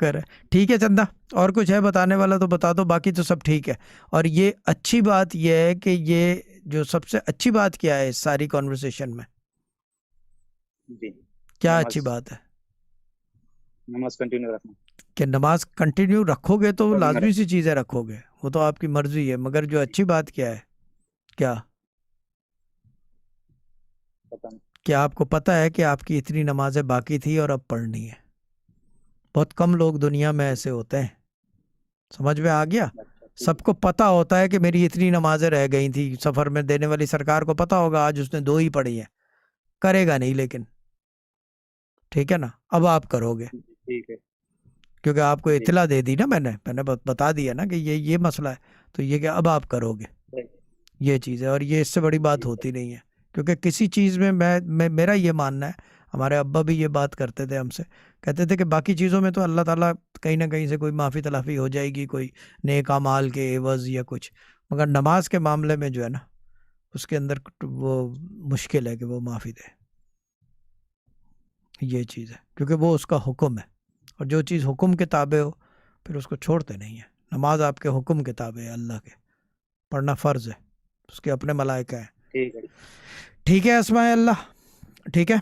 شکر ہے. ٹھیک ہے چندہ, اور کچھ ہے بتانے والا تو بتا دو, باقی تو سب ٹھیک ہے. اور یہ اچھی بات یہ ہے کہ یہ جو سب سے اچھی بات کیا ہے اس ساری کانورسیشن میں, جی کیا نماز اچھی بات ہے؟ نماز کنٹینیو رکھنا. کہ نماز کنٹینیو رکھو گے تو پڑھنا لازمی رہے سی چیزیں رکھو گے, وہ تو آپ کی مرضی ہے, مگر جو اچھی بات کیا ہے, کیا پتہ نہیں. کیا آپ کو پتہ ہے کہ آپ کی اتنی نمازیں باقی تھی اور اب پڑھنی ہے؟ بہت کم لوگ دنیا میں ایسے ہوتے ہیں, سمجھ میں آ گیا؟ اچھا ٹھیک سب کو پتہ ہوتا ہے کہ میری اتنی نمازیں رہ گئی تھی سفر میں دینے والی سرکار کو پتہ ہوگا آج اس نے 2 ہی پڑھی ہیں, کرے گا نہیں لیکن, ٹھیک ہے نا. اب آپ کرو گے ہے. ٹھیک ہے کیونکہ آپ کو جی اطلاع دے دی نا, میں نے بتا دیا نا کہ یہ مسئلہ ہے, تو یہ کہ اب آپ کرو گے, صحیح. یہ چیز ہے. اور یہ اس سے بڑی بات ٹھیک ہے ہوتی نہیں ہے, کیونکہ کسی چیز میں میرا یہ ماننا ہے, ہمارے ابا بھی یہ بات کرتے تھے ہم سے, کہتے تھے کہ باقی چیزوں میں تو اللہ تعالیٰ کہیں نہ کہیں سے کوئی معافی تلافی ہو جائے گی, کوئی نیک اعمال کے عوض یا کچھ, مگر نماز کے معاملے میں جو ہے نا اس کے اندر وہ مشکل ہے کہ وہ معافی دے, یہ چیز ہے, کیونکہ وہ اس کا حکم ہے, اور جو چیز حکم کے تابع ہو پھر اس کو چھوڑتے نہیں ہیں. نماز آپ کے حکم کے تابع ہے, اللہ کے, پڑھنا فرض ہے, اس کے اپنے ملائکہ ہیں. ٹھیک ہے. ٹھیک ہے اسماء اللہ, ٹھیک ہے.